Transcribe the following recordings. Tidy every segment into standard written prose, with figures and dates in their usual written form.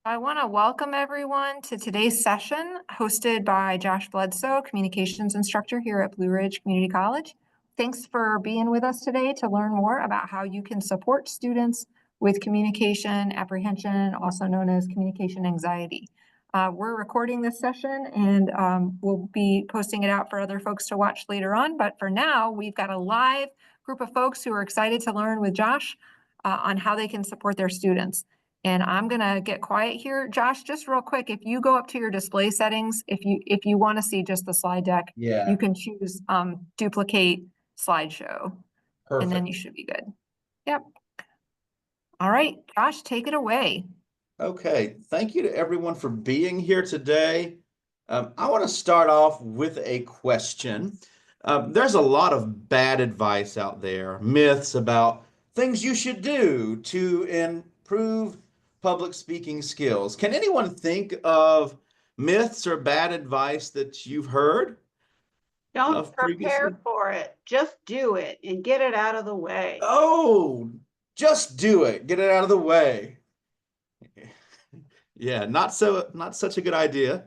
I want to welcome everyone to today's session hosted by Josh Bledsoe, communications instructor here at Blue Ridge Community College. Thanks for being with us today to learn more about how you can support students with communication apprehension, also known as communication anxiety. We're recording this session and we'll be posting it out for other folks to watch later on. But for now, we've got a live group of folks who are excited to learn with Josh on how they can support their students. And I'm gonna get quiet here. Josh, just real quick, if you go up to your display settings, if you want to see just the slide deck, you Yeah, can choose duplicate slideshow, and then perfect. you should be good. Yep. All right, Josh, take it away. Okay, thank you to everyone for being here today. I want to start off with a question. There's a lot of bad advice out there, myths about things you should do to improve public speaking skills. Can anyone think of myths or bad advice that you've heard Don't of previously? prepare for it. Just do it and get it out of the way. Oh, just do it. Get it out of the way. Yeah, not such a good idea.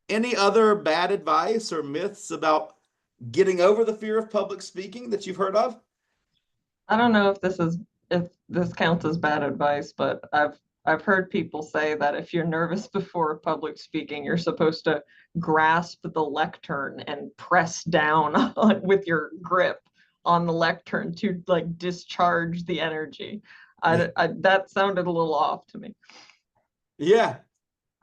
Any other bad advice or myths about getting over the fear of public speaking that you've heard of? I don't know if this counts as bad advice, but I've heard people say that if you're nervous before public speaking, you're supposed to grasp the lectern and press down with your grip on the lectern to like discharge the energy. That sounded a little off to me. Yeah,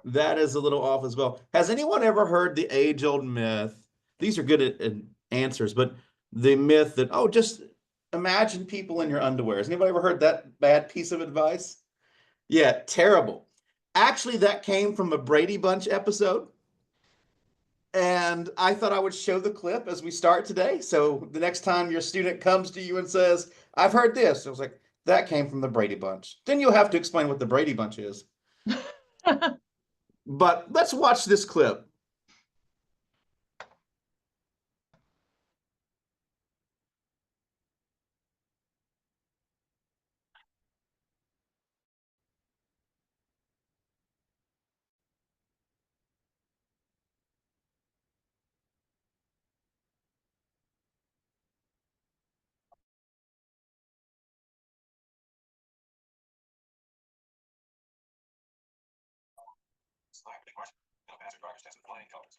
that is a little off as well. Has anyone ever heard the age-old myth? These are good at answers, but the myth that, oh, just imagine people in your underwear. Has anybody ever heard that bad piece of advice? Yeah, terrible. Actually, that came from a Brady Bunch episode. And I thought I would show the clip as we start today. So the next time your student comes to you and says, I've heard this, I was like, that came from the Brady Bunch. Then you'll have to explain what the Brady Bunch is. But let's watch this clip.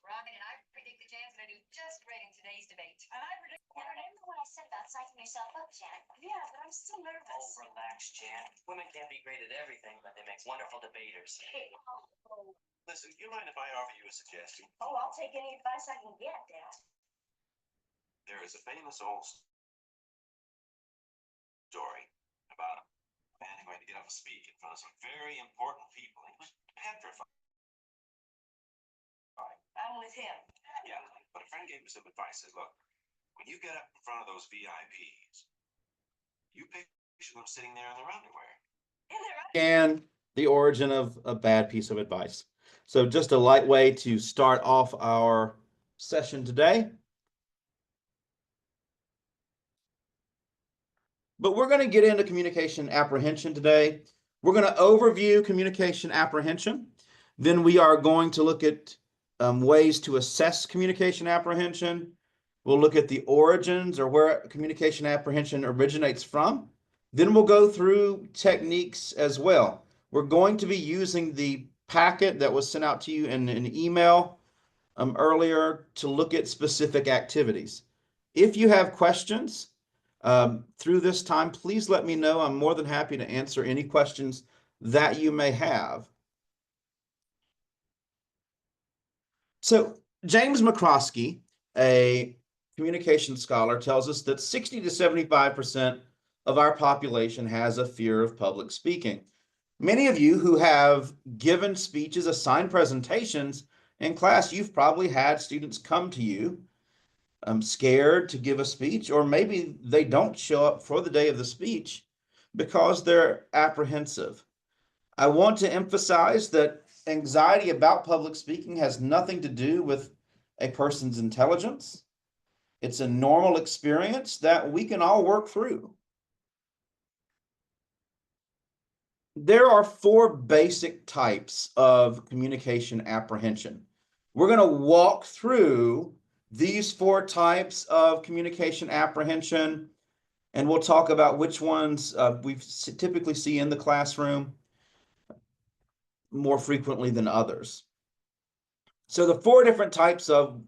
Rocket, and I predict that Jan's going to do just great in today's debate. And I predict. Yeah, remember what I said about psyching yourself up, Jan? Yeah, but I'm still nervous. Oh, relax, Jan. Women can't be great at everything, but they make wonderful debaters. Oh. Listen, you mind if I offer you a suggestion? Oh, I'll take any advice I can get, Dad. There is a famous old story about a man going to get up and speak in front of some very important people. He was petrified. I'm with him. Yeah, but a friend gave him some advice. Says, look, when you get up in front of those VIPs, you picture them sitting there in their underwear. And the origin of a bad piece of advice. So just a light way to start off our session today. But we're going to get into communication apprehension today. We're going to overview communication apprehension. Then we are going to look at ways to assess communication apprehension. We'll look at the origins or where communication apprehension originates from. Then we'll go through techniques as well. We're going to be using the packet that was sent out to you in an email earlier to look at specific activities. If you have questions through this time, please let me know. I'm more than happy to answer any questions that you may have. So James McCroskey, a communication scholar, tells us that 60 to 75% of our population has a fear of public speaking. Many of you who have given speeches, assigned presentations in class, you've probably had students come to you scared to give a speech, or maybe they don't show up for the day of the speech because they're apprehensive. I want to emphasize that anxiety about public speaking has nothing to do with a person's intelligence. It's a normal experience that we can all work through. there are 4 basic types of communication apprehension. We're going to walk through these 4 types of communication apprehension, and we'll talk about which ones we typically see in the classroom more frequently than others. So the 4 different types of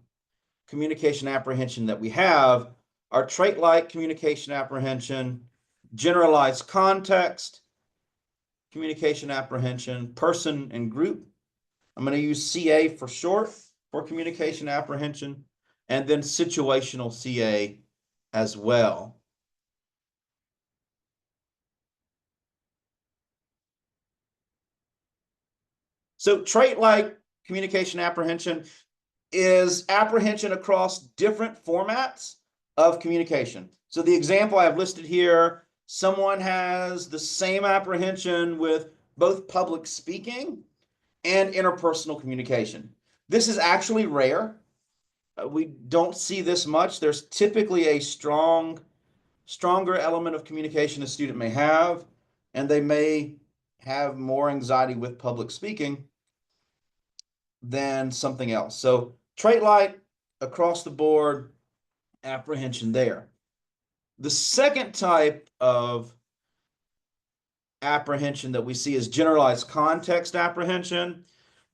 communication apprehension that we have are trait-like communication apprehension, generalized context communication apprehension, person and group. I'm going to use CA for short for communication apprehension, and then situational CA as well. So trait-like communication apprehension is apprehension across different formats of communication. So the example I've listed here, someone has the same apprehension with both public speaking and interpersonal communication. This is actually rare. We don't see this much. There's typically a stronger element of communication a student may have, and they may have more anxiety with public speaking than something else. So trait-like across the board apprehension there. The second type of apprehension that we see is generalized context apprehension.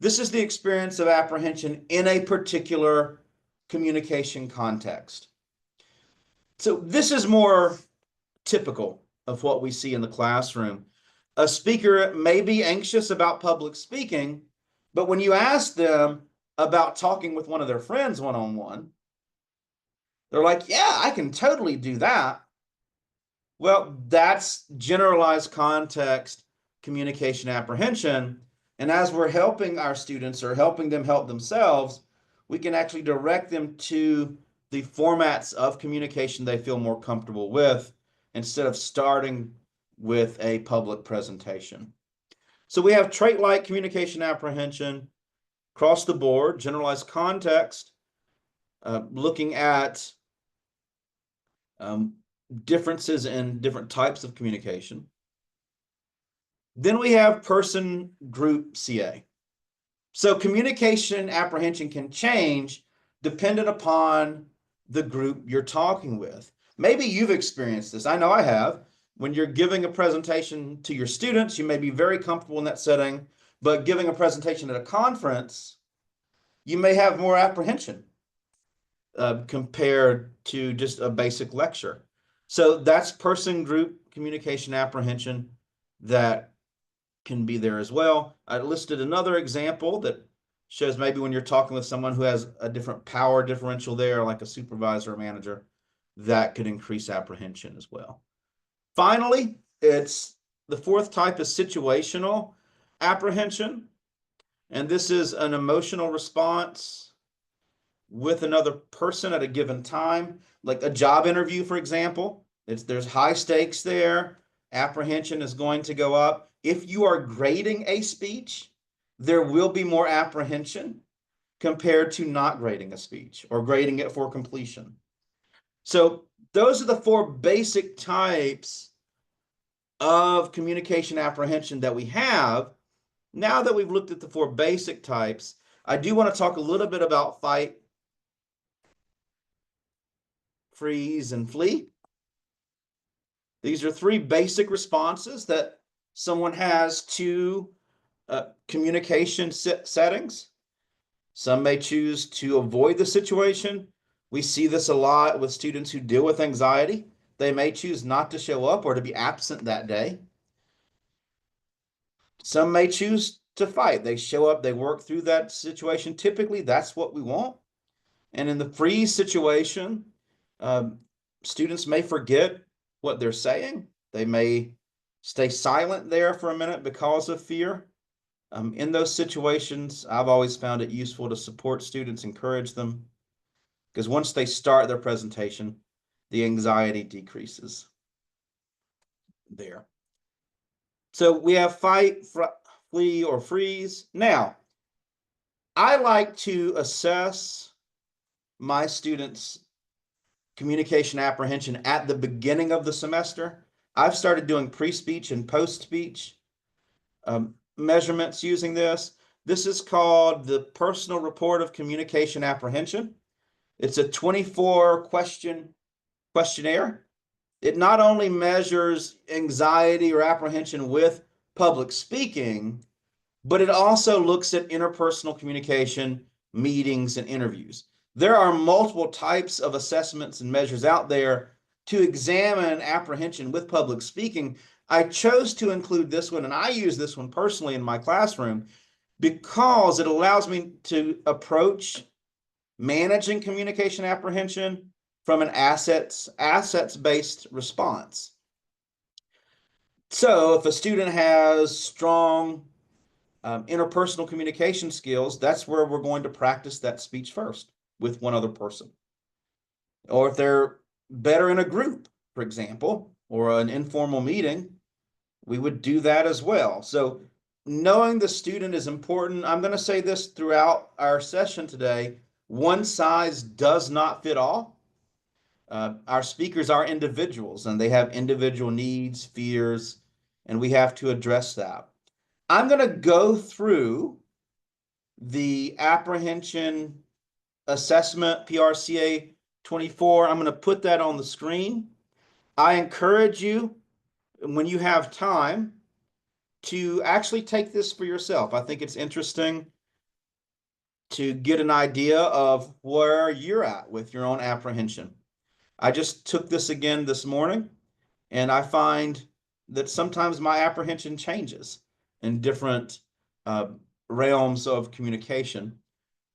This is the experience of apprehension in a particular communication context. So this is more typical of what we see in the classroom. A speaker may be anxious about public speaking, but when you ask them about talking with one of their friends one-on-one, they're like, yeah, I can totally do that. Well, that's generalized context communication apprehension. And as we're helping our students or helping them help themselves, we can actually direct them to the formats of communication they feel more comfortable with instead of starting with a public presentation. So we have trait-like communication apprehension across the board, generalized context, looking at differences in different types of communication. Then we have person group CA. So communication apprehension can change dependent upon the group you're talking with. Maybe you've experienced this. I know I have. When you're giving a presentation to your students, you may be very comfortable in that setting, but giving a presentation at a conference, you may have more apprehension compared to just a basic lecture. So that's person group communication apprehension that can be there as well. I listed another example that shows maybe when you're talking with someone who has a different power differential there, like a supervisor or manager, that could increase apprehension as well. Finally, it's the 4th type is situational apprehension. And this is an emotional response with another person at a given time, like a job interview, for example. There's high stakes there. Apprehension is going to go up. If you are grading a speech, there will be more apprehension compared to not grading a speech or grading it for completion. So those are the 4 basic types of communication apprehension that we have. Now that we've looked at the 4 basic types, I do want to talk a little bit about fight, freeze, and flee. These are 3 basic responses that someone has to communication settings. Some may choose to avoid the situation. We see this a lot with students who deal with anxiety. They may choose not to show up or to be absent that day. Some may choose to fight. They show up, they work through that situation. Typically, that's what we want. And in the freeze situation, students may forget what they're saying. They may stay silent there for a minute because of fear. In those situations, I've always found it useful to support students, encourage them, because once they start their presentation, the anxiety decreases there. So we have fight, flee, or freeze. Now, I like to assess my students' communication apprehension at the beginning of the semester. I've started doing pre-speech and post-speech measurements using this. This is called the Personal Report of Communication Apprehension. It's a 24 question questionnaire. It not only measures anxiety or apprehension with public speaking, but it also looks at interpersonal communication, meetings, and interviews. There are multiple types of assessments and measures out there to examine apprehension with public speaking. I chose to include this one, and I use this one personally in my classroom because it allows me to approach managing communication apprehension from an assets-based response. So if a student has strong interpersonal communication skills, that's where we're going to practice that speech first with one other person. Or if they're better in a group, for example, or an informal meeting, we would do that as well. So knowing the student is important. I'm going to say this throughout our session today. One size does not fit all. Our speakers are individuals and they have individual needs, fears, and we have to address that. I'm going to go through the apprehension assessment, PRCA 24. I'm going to put that on the screen. I encourage you, when you have time, to actually take this for yourself. I think it's interesting to get an idea of where you're at with your own apprehension. I just took this again this morning, and I find that sometimes my apprehension changes in different realms of communication.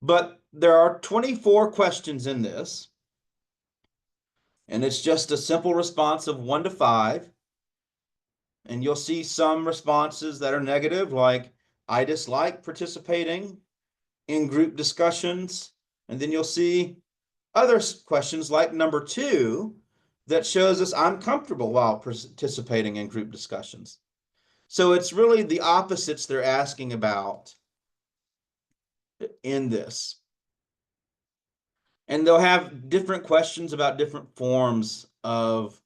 But there are 24 questions in this, and it's just a simple response of 1 to 5. And you'll see some responses that are negative, like I dislike participating in group discussions. And then you'll see other questions like number 2 that shows us I'm comfortable while participating in group discussions. So it's really the opposites they're asking about in this. And they'll have different questions about different forms of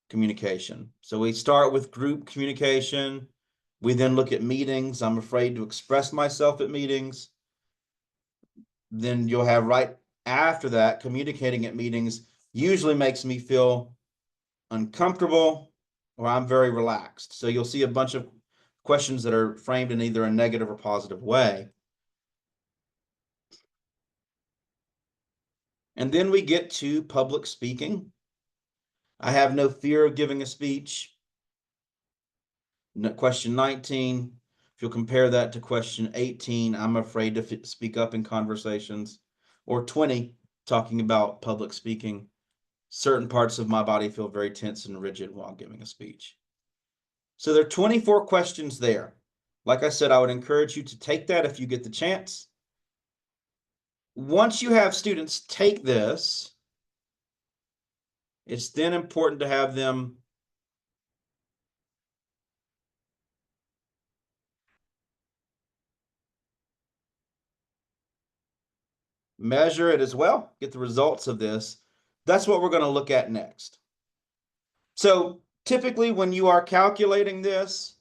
communication. So we start with group communication. We then look at meetings. I'm afraid to express myself at meetings. Then you'll have right after that, communicating at meetings usually makes me feel uncomfortable or I'm very relaxed. So you'll see a bunch of questions that are framed in either a negative or positive way. And then we get to public speaking. I have no fear of giving a speech. Question 19, if you'll compare that to question 18, I'm afraid to speak up in conversations. Or 20, talking about public speaking. Certain parts of my body feel very tense and rigid while giving a speech. So there are 24 questions there. Like I said, I would encourage you to take that if you get the chance. Once you have students take this, it's then important to have them measure it as well, get the results of this. That's what we're going to look at next. So typically when you are calculating this,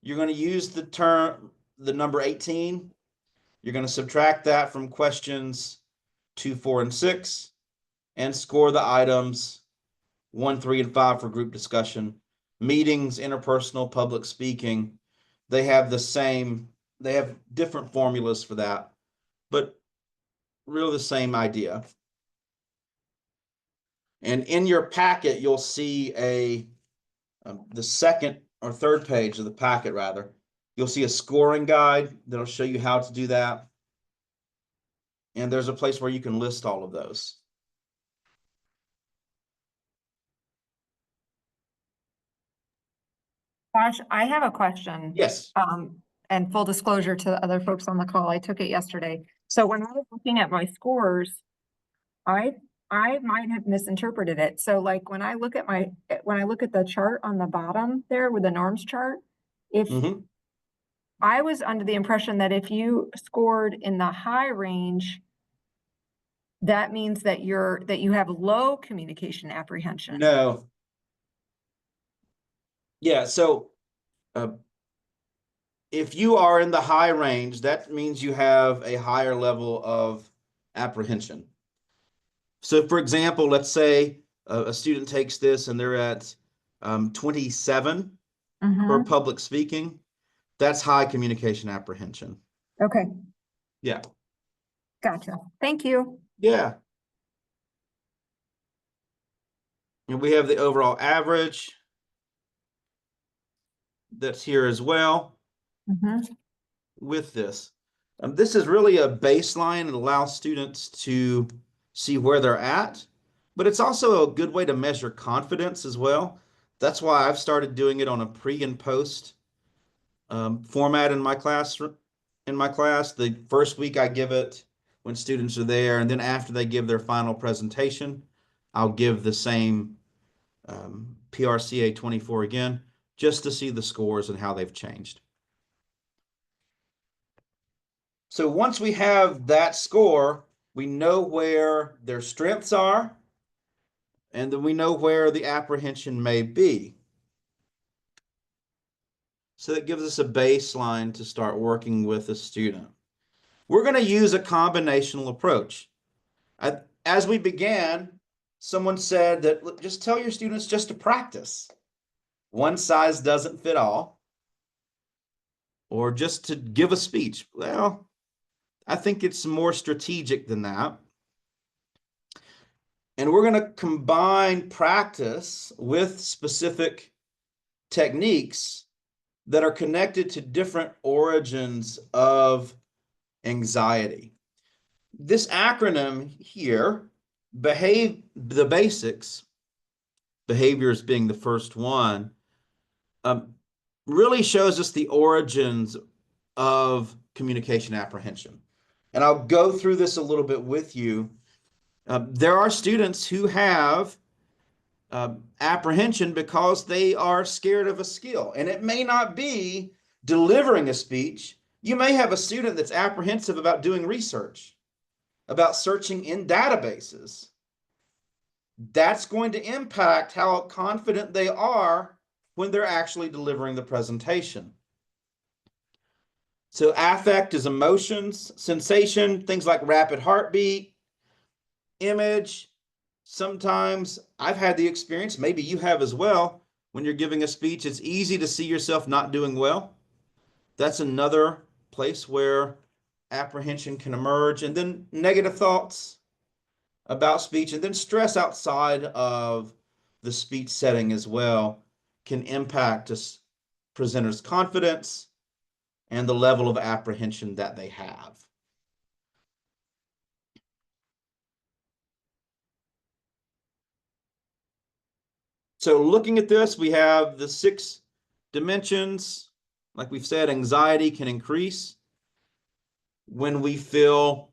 you're going to use the number 18. You're going to subtract that from questions 2, 4, and 6 and score the items 1, 3, and 5 for group discussion. Meetings, interpersonal, public speaking, they have different formulas for that, but really the same idea. And in your packet, you'll see the second or third page of the packet, rather, you'll see a scoring guide that'll show you how to do that. And there's a place where you can list all of those. Josh, I have a question. Yes. And full disclosure to the other folks on the call, I took it yesterday. So when I was looking at my scores, I might have misinterpreted it. So like when I look at the chart on the bottom there with the norms chart, if I was under the impression that if you scored in the high range, that means that you have low communication apprehension. No. Yeah, so if you are in the high range, that means you have a higher level of apprehension. So for example, let's say a student takes this and they're at 27 for Mhm. public speaking. That's high communication apprehension. Okay, Yeah. gotcha. Thank you. Yeah. And we have the overall average that's here as well Mhm. with this. This is really a baseline and allows students to see where they're at, but it's also a good way to measure confidence as well. That's why I've started doing it on a pre and post format in my class. The first week I give it when students are there, and then after they give their final presentation, I'll give the same PRCA 24 again, just to see the scores and how they've changed. So once we have that score, we know where their strengths are, and then we know where the apprehension may be. So that gives us a baseline to start working with a student. We're going to use a combinational approach. As we began, someone said that just tell your students just to practice. One size doesn't fit all. Or just to give a speech. Well, I think it's more strategic than that. And we're going to combine practice with specific techniques that are connected to different origins of anxiety. This acronym here, the basics, behaviors being the first one, really shows us the origins of communication apprehension. And I'll go through this a little bit with you. There are students who have apprehension because they are scared of a skill. And it may not be delivering a speech. You may have a student that's apprehensive about doing research, about searching in databases. That's going to impact how confident they are when they're actually delivering the presentation. So affect is emotions, sensation, things like rapid heartbeat, image. Sometimes I've had the experience, maybe you have as well, when you're giving a speech, it's easy to see yourself not doing well. That's another place where apprehension can emerge. And then negative thoughts about speech, and then stress outside of the speech setting as well can impact a presenter's confidence and the level of apprehension that they have. So looking at this, we have the 6 dimensions. Like we've said, anxiety can increase when we feel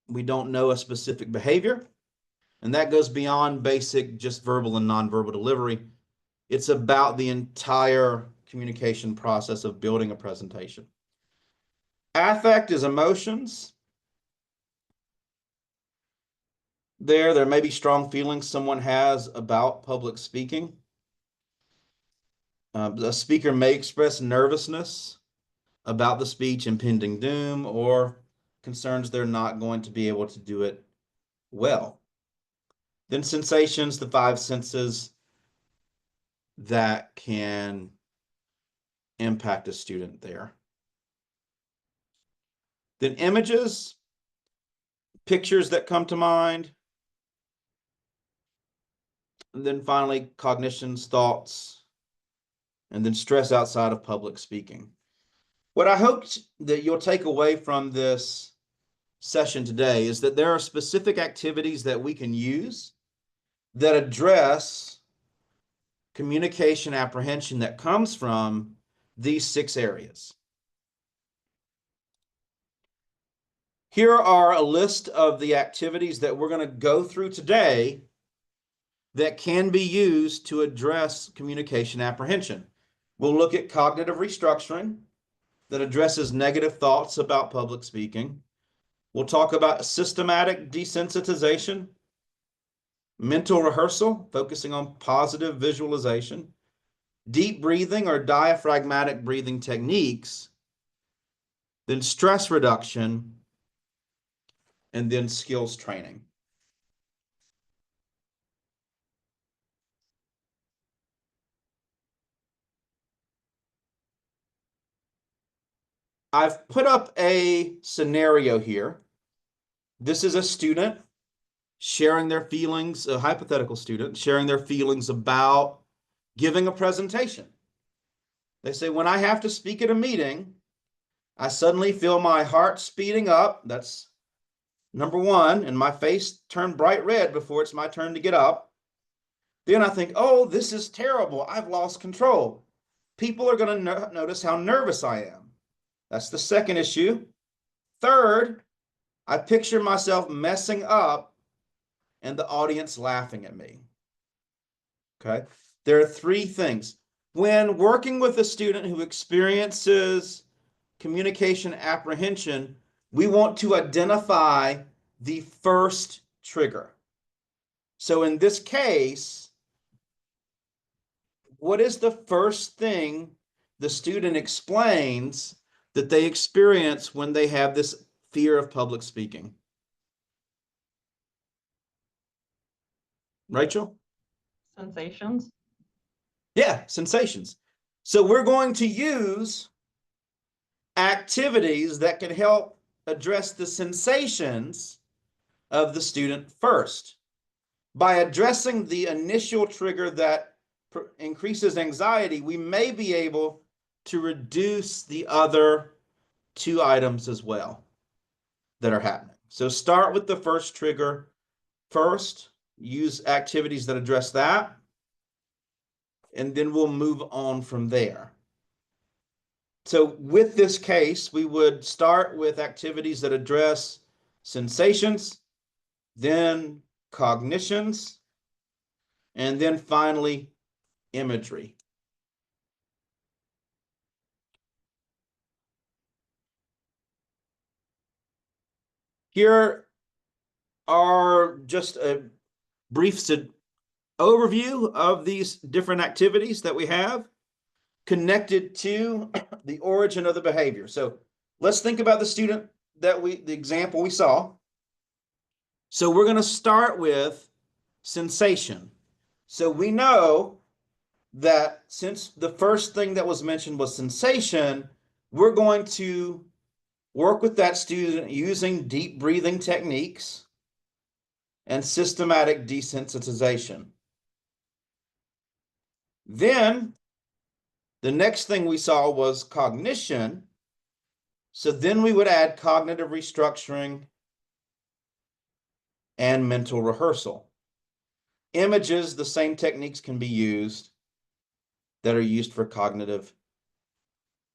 we don't know a specific behavior. And that goes beyond basic just verbal and nonverbal delivery. It's about the entire communication process of building a presentation. Affect is emotions. There may be strong feelings someone has about public speaking. A speaker may express nervousness about the speech, impending doom, or concerns they're not going to be able to do it well. Then sensations, the 5 senses that can impact a student there. Then images, pictures that come to mind. And then finally, cognitions, thoughts, and then stress outside of public speaking. What I hope that you'll take away from this session today is that there are specific activities that we can use that address communication apprehension that comes from these 6 areas. Here are a list of the activities that we're going to go through today that can be used to address communication apprehension. We'll look at cognitive restructuring that addresses negative thoughts about public speaking. We'll talk about systematic desensitization, mental rehearsal, focusing on positive visualization. deep breathing or diaphragmatic breathing techniques, then stress reduction, and then skills training. I've put up a scenario here. This is a student sharing their feelings, a hypothetical student sharing their feelings about giving a presentation. They say, when I have to speak at a meeting, I suddenly feel my heart speeding up. That's number one, and my face turned bright red before it's my turn to get up. Then I think, oh, this is terrible. I've lost control. People are going to notice how nervous I am. That's the second issue. Third, I picture myself messing up and the audience laughing at me. Okay. There are three things. When working with a student who experiences communication apprehension, we want to identify the first trigger. So in this case, what is the first thing the student explains that they experience when they have this fear of public speaking? Rachel? Sensations. Yeah, sensations. So we're going to use activities that can help address the sensations of the student first. By addressing the initial trigger that increases anxiety, we may be able to reduce the other two items as well that are happening. So start with the first trigger first, use activities that address that, and then we'll move on from there. So with this case, we would start with activities that address sensations, then cognitions, and then finally imagery. Here are just a brief overview of these different activities that we have connected to the origin of the behavior. So let's think about the student the example we saw. So we're going to start with sensation. So we know that since the first thing that was mentioned was sensation, we're going to work with that student using deep breathing techniques and systematic desensitization. Then the next thing we saw was cognition. So then we would add cognitive restructuring and mental rehearsal. Images, the same techniques can be used that are used for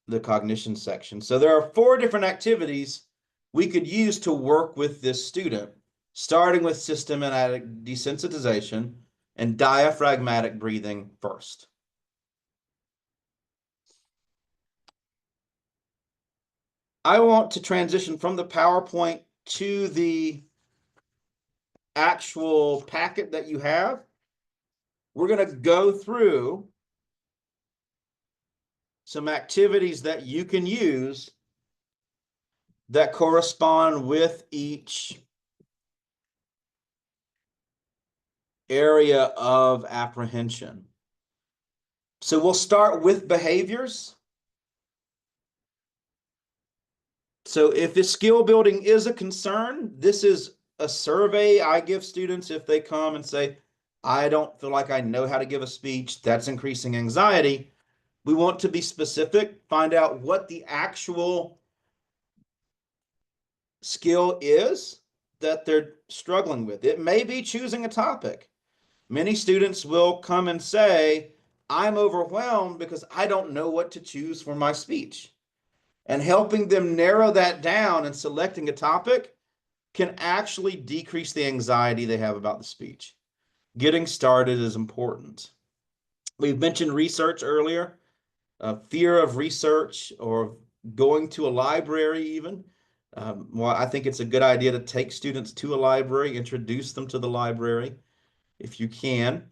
the cognition section. So there are 4 different activities we could use to work with this student, starting with systematic desensitization and diaphragmatic breathing first. I want to transition from the PowerPoint to the actual packet that you have. We're going to go through some activities that you can use that correspond with each area of apprehension. So we'll start with behaviors. So if the skill building is a concern, this is a survey I give students if they come and say, I don't feel like I know how to give a speech, that's increasing anxiety. We want to be specific, find out what the actual skill is that they're struggling with. It may be choosing a topic. Many students will come and say, I'm overwhelmed because I don't know what to choose for my speech. And helping them narrow that down and selecting a topic can actually decrease the anxiety they have about the speech. Getting started is important. We've mentioned research earlier, fear of research or going to a library even. Well, I think it's a good idea to take students to a library, introduce them to the library if you can.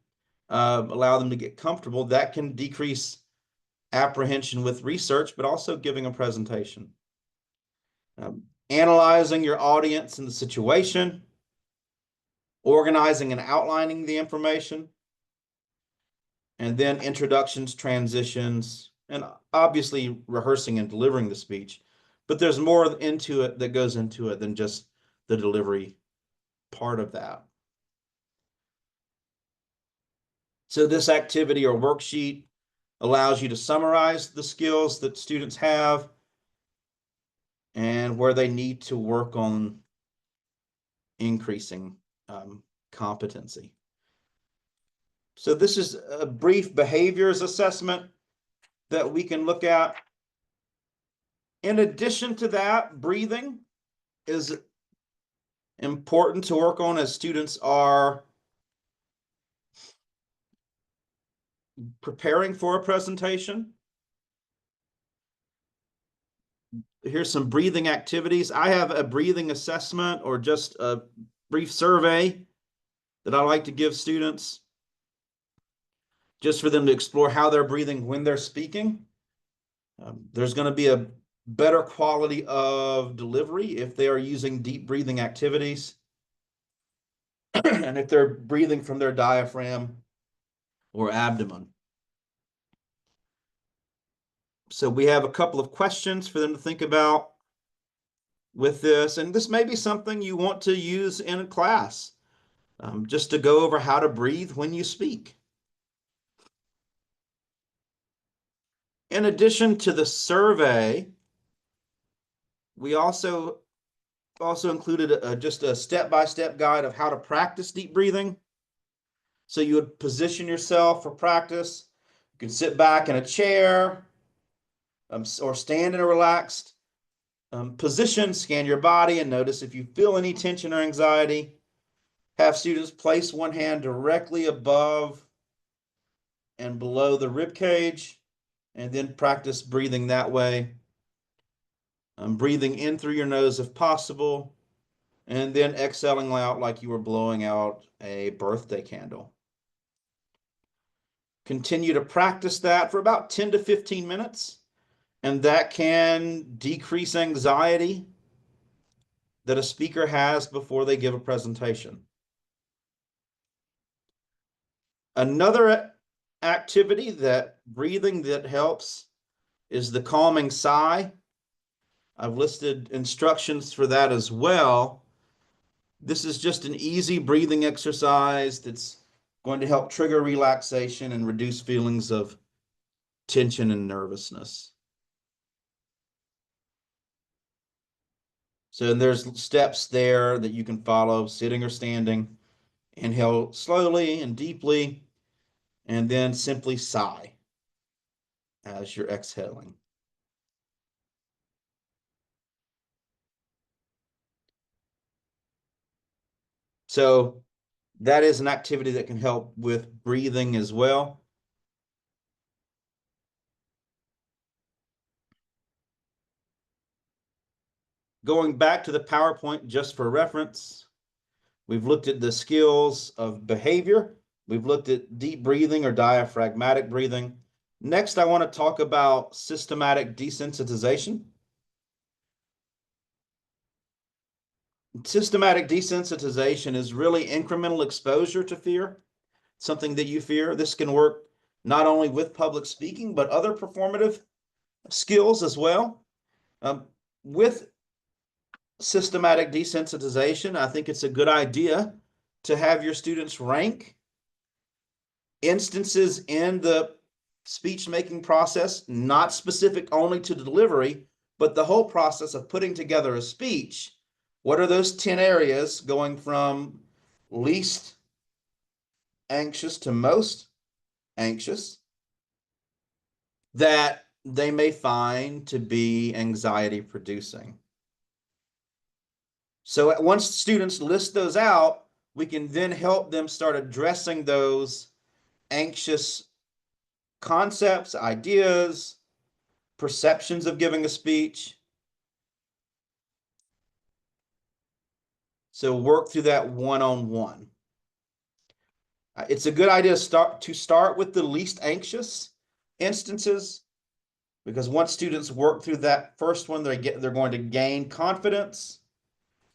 allow them to get comfortable. That can decrease apprehension with research, but also giving a presentation. Analyzing your audience and the situation, organizing and outlining the information, and then introductions, transitions, and obviously rehearsing and delivering the speech. But there's more into it that goes into it than just the delivery part of that. So this activity or worksheet allows you to summarize the skills that students have and where they need to work on increasing competency. So this is a brief behaviors assessment that we can look at. In addition to that, breathing is important to work on as students are preparing for a presentation. Here's some breathing activities. I have a breathing assessment or just a brief survey that I like to give students just for them to explore how they're breathing when they're speaking. There's going to be a better quality of delivery if they are using deep breathing activities and if they're breathing from their diaphragm or abdomen. So we have a couple of questions for them to think about with this, and this may be something you want to use in a class, just to go over how to breathe when you speak. In addition to the survey, we also included just a step-by-step guide of how to practice deep breathing. So you would position yourself for practice. You can sit back in a chair or stand in a relaxed position, scan your body and notice if you feel any tension or anxiety. Have students place one hand directly above and below the rib cage, and then practice breathing that way. Breathing in through your nose if possible, and then exhaling out like you were blowing out a birthday candle. Continue to practice that for about 10 to 15 minutes, and that can decrease anxiety that a speaker has before they give a presentation. Another activity that breathing that helps is the calming sigh. I've listed instructions for that as well. This is just an easy breathing exercise that's going to help trigger relaxation and reduce feelings of tension and nervousness. So there's steps there that you can follow, sitting or standing. Inhale slowly and deeply, and then simply sigh as you're exhaling. So that is an activity that can help with breathing as well. Going back to the PowerPoint just for reference, we've looked at the skills of behavior. We've looked at deep breathing or diaphragmatic breathing. Next, I want to talk about systematic desensitization. Systematic desensitization is really incremental exposure to fear, something that you fear. This can work not only with public speaking, but other performative skills as well. With systematic desensitization, I think it's a good idea to have your students rank instances in the speech-making process, not specific only to delivery, but the whole process of putting together a speech. What are those 10 areas going from least anxious to most anxious that they may find to be anxiety producing? So once students list those out, we can then help them start addressing those anxious concepts, ideas, perceptions of giving a speech. So work through that one-on-one. It's a good idea to start with the least anxious instances, because once students work through that first one, they're going to gain confidence.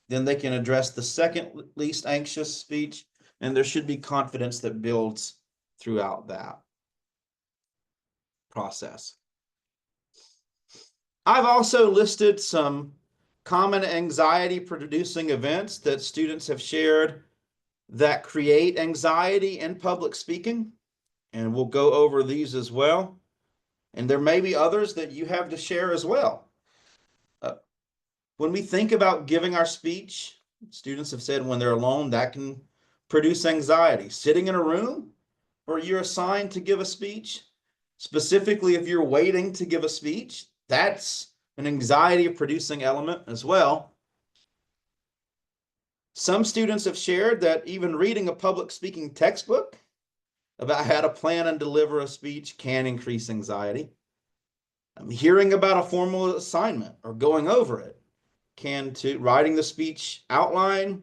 Then they can address the second least anxious speech, and there should be confidence that builds throughout that process. I've also listed some common anxiety producing events that students have shared that create anxiety in public speaking, and we'll go over these as well. And there may be others that you have to share as well. When we think about giving our speech, students have said when they're alone, that can produce anxiety. Sitting in a room where you're assigned to give a speech, specifically if you're waiting to give a speech, that's an anxiety producing element as well. Some students have shared that even reading a public speaking textbook about how to plan and deliver a speech can increase anxiety. Hearing about a formal assignment or going over it can too. Writing the speech outline,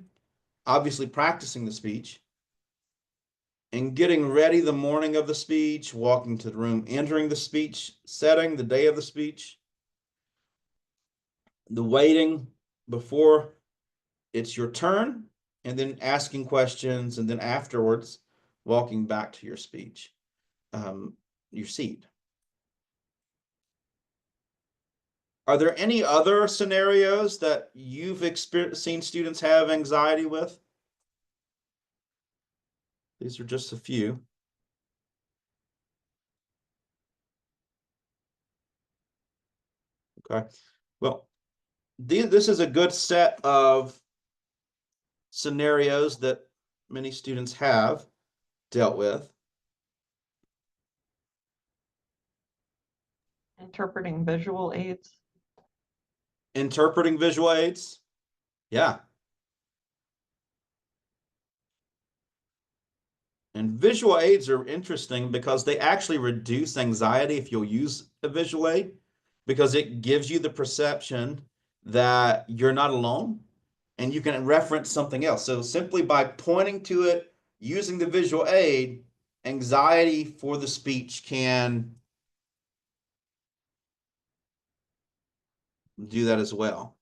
obviously practicing the speech, and getting ready the morning of the speech, walking to the room, entering the speech setting the day of the speech, the waiting before it's your turn, and then asking questions, and then afterwards walking back to your speech, your seat. Are there any other scenarios that you've seen students have anxiety with? These are just a few. Okay, well, this is a good set of scenarios that many students have dealt with. Interpreting visual aids. Interpreting visual aids. Yeah. And visual aids are interesting because they actually reduce anxiety if you'll use a visual aid, because it gives you the perception that you're not alone and you can reference something else. So simply by pointing to it, using the visual aid, anxiety for the speech can do that as well.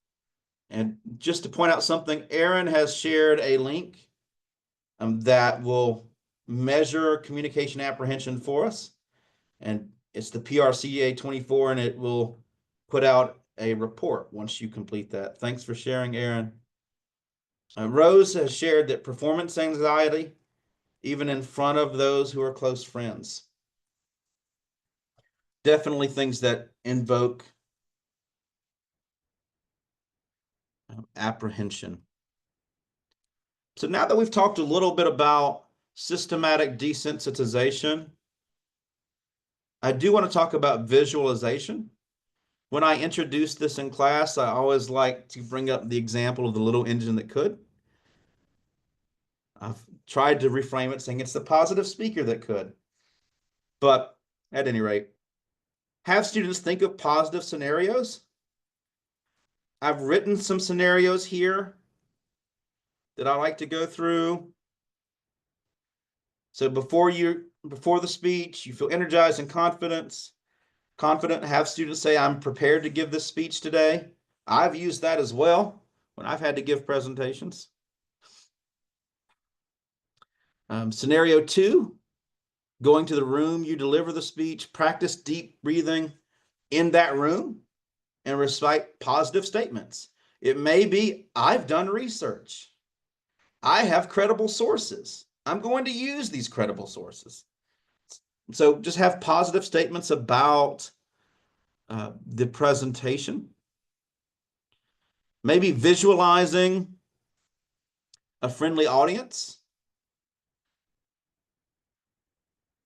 And just to point out something, Aaron has shared a link that will measure communication apprehension for us. And it's the PRCA 24, and it will put out a report once you complete that. Thanks for sharing, Aaron. Rose has shared that performance anxiety, even in front of those who are close friends. Definitely things that invoke apprehension. So now that we've talked a little bit about systematic desensitization, I do want to talk about visualization. When I introduce this in class, I always like to bring up the example of the little engine that could. I've tried to reframe it saying it's the positive speaker that could. But at any rate, have students think of positive scenarios. I've written some scenarios here that I like to go through. So before the speech, you feel energized and confident, have students say, I'm prepared to give this speech today. I've used that as well when I've had to give presentations. Scenario 2, going to the room you deliver the speech, practice deep breathing in that room and recite positive statements. It may be, I've done research. I have credible sources. I'm going to use these credible sources. So just have positive statements about the presentation. Maybe visualizing a friendly audience.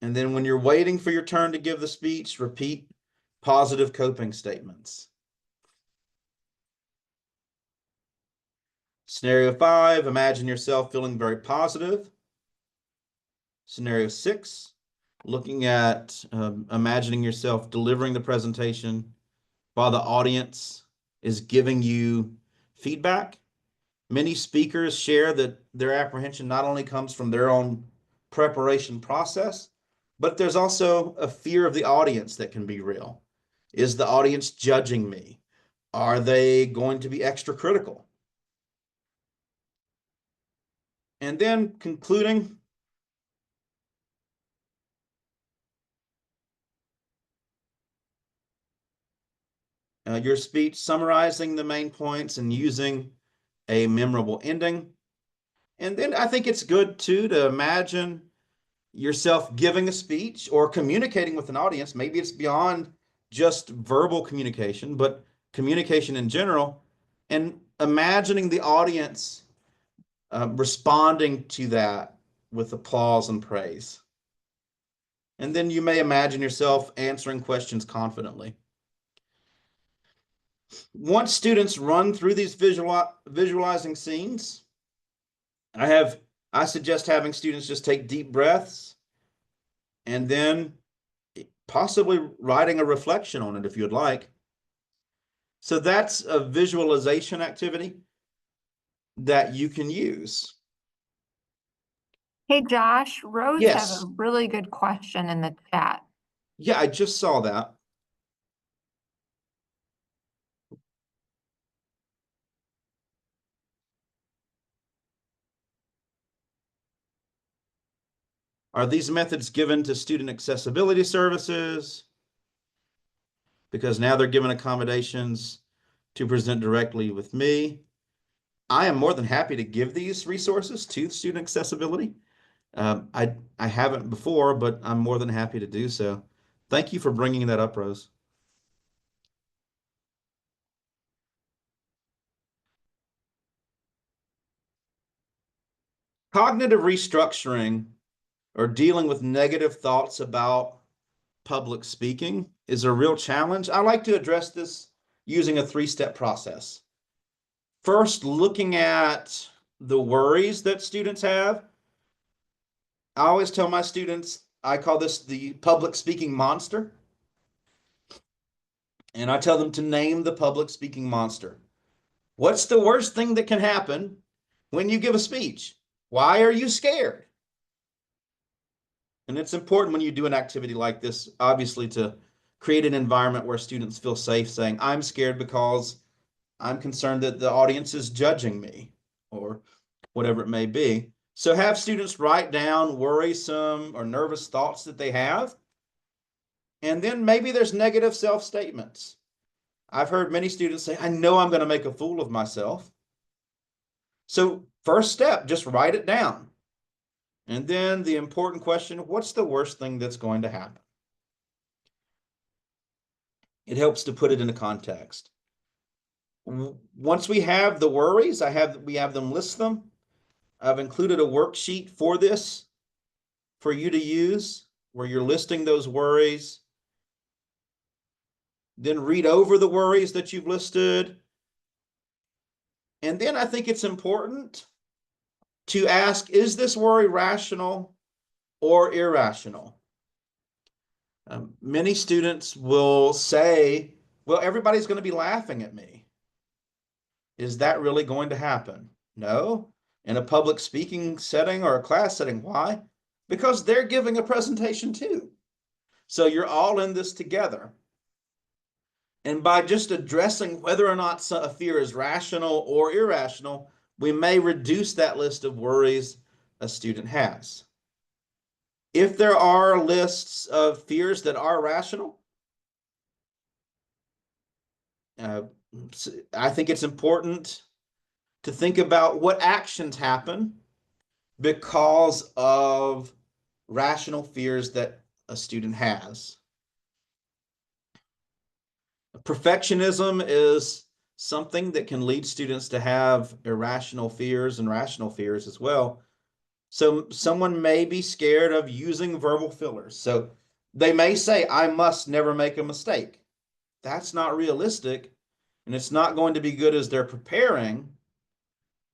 And then when you're waiting for your turn to give the speech, repeat positive coping statements. Scenario 5, imagine yourself feeling very positive. Scenario 6, looking at imagining yourself delivering the presentation while the audience is giving you feedback. Many speakers share that their apprehension not only comes from their own preparation process, but there's also a fear of the audience that can be real. Is the audience judging me? Are they going to be extra critical? And then concluding, your speech, summarizing the main points and using a memorable ending. And then I think it's good too to imagine yourself giving a speech or communicating with an audience. Maybe it's beyond just verbal communication, but communication in general, and imagining the audience responding to that with applause and praise. And then you may imagine yourself answering questions confidently. Once students run through these visualizing scenes, I suggest having students just take deep breaths and then possibly writing a reflection on it if you'd like. So that's a visualization activity that you can use. Hey, Josh, Rose has Yes. a really good question in the chat. Yeah, I just saw that. Are these methods given to student accessibility services? Because now they're given accommodations to present directly with me. I am more than happy to give these resources to student accessibility. I haven't before, but I'm more than happy to do so. Thank you for bringing that up, Rose. Cognitive restructuring or dealing with negative thoughts about public speaking is a real challenge. I like to address this using a three-step process. First, looking at the worries that students have. I always tell my students, I call this the public speaking monster. And I tell them to name the public speaking monster. What's the worst thing that can happen when you give a speech? Why are you scared? And it's important when you do an activity like this, obviously, to create an environment where students feel safe saying, I'm scared because I'm concerned that the audience is judging me, or whatever it may be. So have students write down worrisome or nervous thoughts that they have. And then maybe there's negative self-statements. I've heard many students say, I know I'm going to make a fool of myself. So first step, just write it down. And then the important question, what's the worst thing that's going to happen? It helps to put it into context. Once we have the worries, we have them list them. I've included a worksheet for this for you to use where you're listing those worries. Then read over the worries that you've listed. And then I think it's important to ask, is this worry rational or irrational? Many students will say, well, everybody's going to be laughing at me. Is that really going to happen? No. In a public speaking setting or a class setting, why? Because they're giving a presentation too. So you're all in this together. And by just addressing whether or not a fear is rational or irrational, we may reduce that list of worries a student has. If there are lists of fears that are rational, I think it's important to think about what actions happen because of rational fears that a student has. Perfectionism is something that can lead students to have irrational fears and rational fears as well. So someone may be scared of using verbal fillers. So they may say, I must never make a mistake. That's not realistic, and it's not going to be good as they're preparing,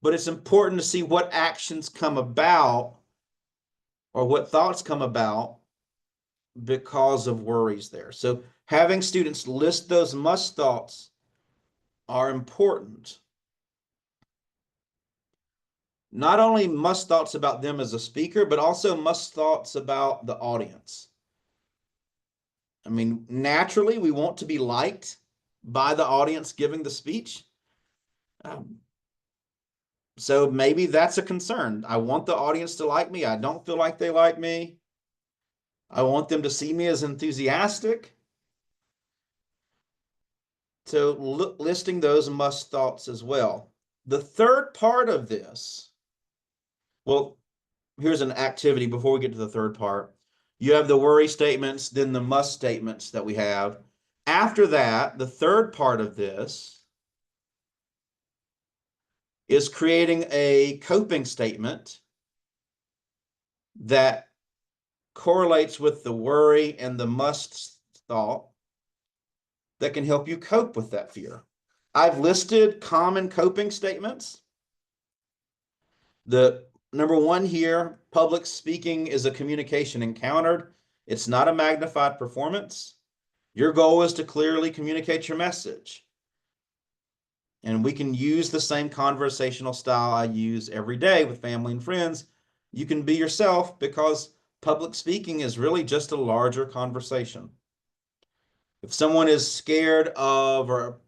but it's important to see what actions come about or what thoughts come about because of worries there. So having students list those must thoughts are important. not only must thoughts about them as a speaker, but also must thoughts about the audience. I mean, naturally, we want to be liked by the audience giving the speech. So maybe that's a concern. I want the audience to like me. I don't feel like they like me. I want them to see me as enthusiastic. So listing those must thoughts as well. The third part of this, well, here's an activity before we get to the third part. You have the worry statements, then the must statements that we have. After that, the third part of this is creating a coping statement that correlates with the worry and the must thought that can help you cope with that fear. I've listed common coping statements. The number one here, public speaking is a communication encountered. It's not a magnified performance. Your goal is to clearly communicate your message. And we can use the same conversational style I use every day with family and friends. You can be yourself because public speaking is really just a larger conversation. If someone is scared of or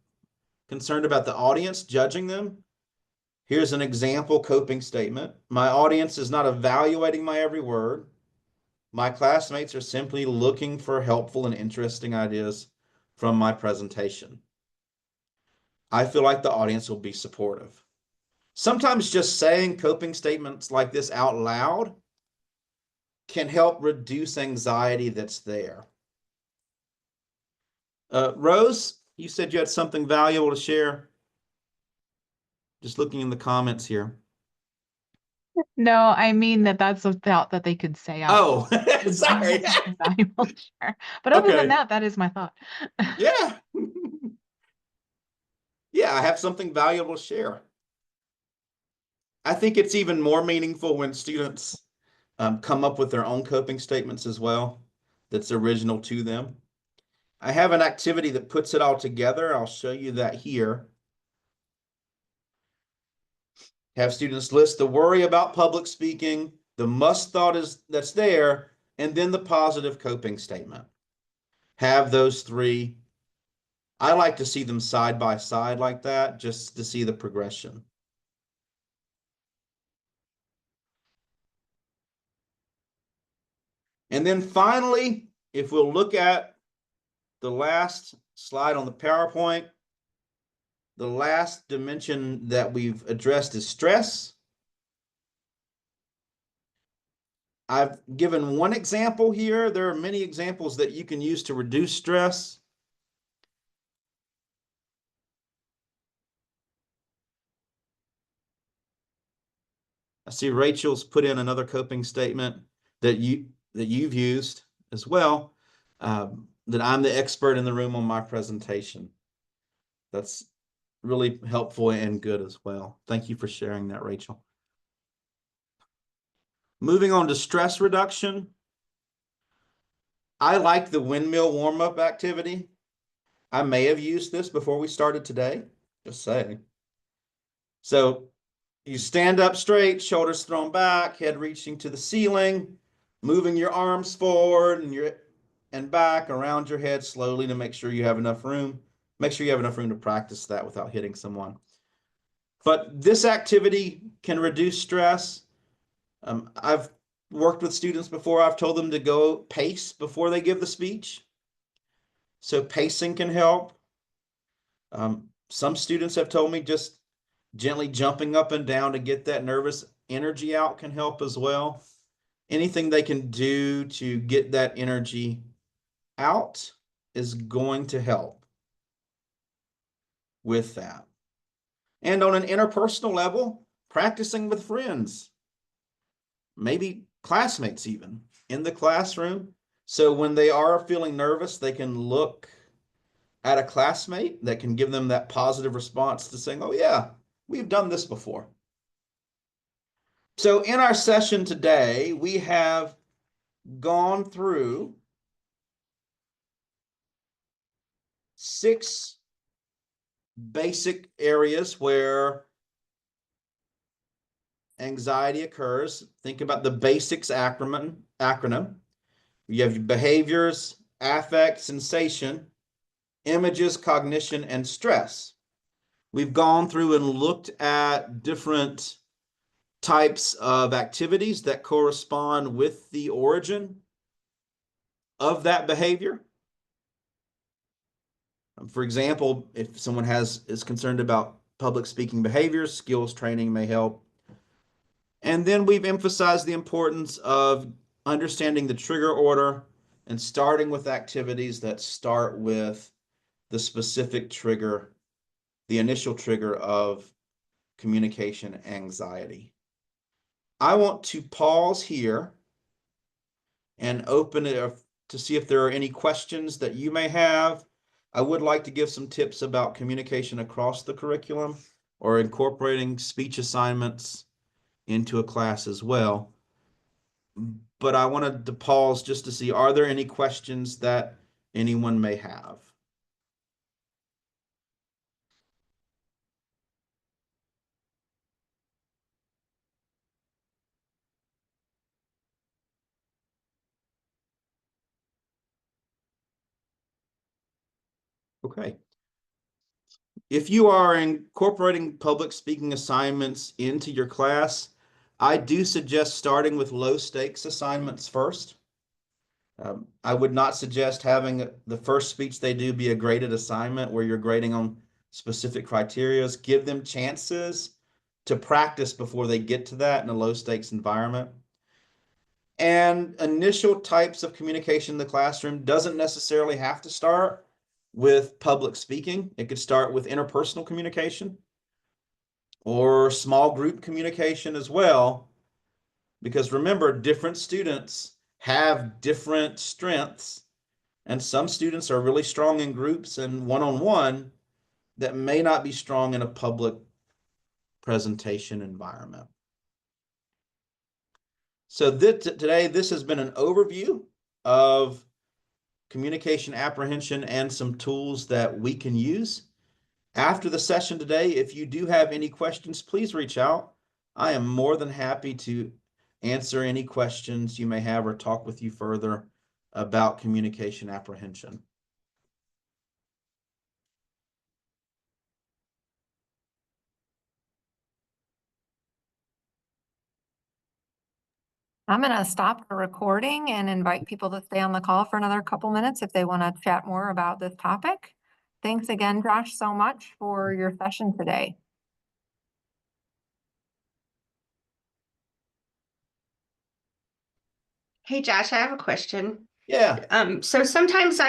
concerned about the audience judging them, here's an example coping statement. My audience is not evaluating my every word. My classmates are simply looking for helpful and interesting ideas from my presentation. I feel like the audience will be supportive. Sometimes just saying coping statements like this out loud can help reduce anxiety that's there. Rose, you said you had something valuable to share. Just looking in the comments here. No, I mean that's a thought that they could say out. Oh, sorry. Valuable to share. But other than Okay. that is my thought. Yeah. Yeah, I have something valuable to share. I think it's even more meaningful when students come up with their own coping statements as well, that's original to them. I have an activity that puts it all together. I'll show you that here. Have students list the worry about public speaking, the must thought that's there, and then the positive coping statement. Have those three. I like to see them side by side like that, just to see the progression. And then finally, if we'll look at the last slide on the PowerPoint, the last dimension that we've addressed is stress. I've given one example here. There are many examples that you can use to reduce stress. I see Rachel's put in another coping statement that you've used as well, that I'm the expert in the room on my presentation. That's really helpful and good as well. Thank you for sharing that, Rachel. Moving on to stress reduction. I like the windmill warm-up activity. I may have used this before we started today, just saying. So you stand up straight, shoulders thrown back, head reaching to the ceiling, moving your arms forward and back around your head slowly to make sure you have enough room. Make sure you have enough room to practice that without hitting someone. But this activity can reduce stress. I've worked with students before. I've told them to go pace before they give the speech. So pacing can help. Some students have told me just gently jumping up and down to get that nervous energy out can help as well. Anything they can do to get that energy out is going to help with that. And on an interpersonal level, practicing with friends, maybe classmates even in the classroom. So when they are feeling nervous, they can look at a classmate that can give them that positive response to saying, oh yeah, we've done this before. So in our session today, we have gone through 6 basic areas where anxiety occurs, think about the basics acronym. You have behaviors, affect, sensation, images, cognition, and stress. We've gone through and looked at different types of activities that correspond with the origin of that behavior. For example, if someone is concerned about public speaking behaviors, skills training may help. And then we've emphasized the importance of understanding the trigger order and starting with activities that start with the specific trigger, the initial trigger of communication anxiety. I want to pause here and open it up to see if there are any questions that you may have. I would like to give some tips about communication across the curriculum or incorporating speech assignments into a class as well. But I wanted to pause just to see, are there any questions that anyone may have? Okay. If you are incorporating public speaking assignments into your class, I do suggest starting with low stakes assignments first. I would not suggest having the first speech they do be a graded assignment where you're grading on specific criteria. Give them chances to practice before they get to that in a low stakes environment. And initial types of communication in the classroom doesn't necessarily have to start with public speaking. It could start with interpersonal communication or small group communication as well. Because remember, different students have different strengths, and some students are really strong in groups and one-on-one that may not be strong in a public presentation environment. So today, this has been an overview of communication apprehension and some tools that we can use. After the session today, if you do have any questions, please reach out. I am more than happy to answer any questions you may have or talk with you further about communication apprehension. I'm going to stop the recording and invite people to stay on the call for another couple minutes if they want to chat more about this topic. Thanks again, Josh, so much for your session today. Hey, Josh, I have a question. Yeah. So sometimes I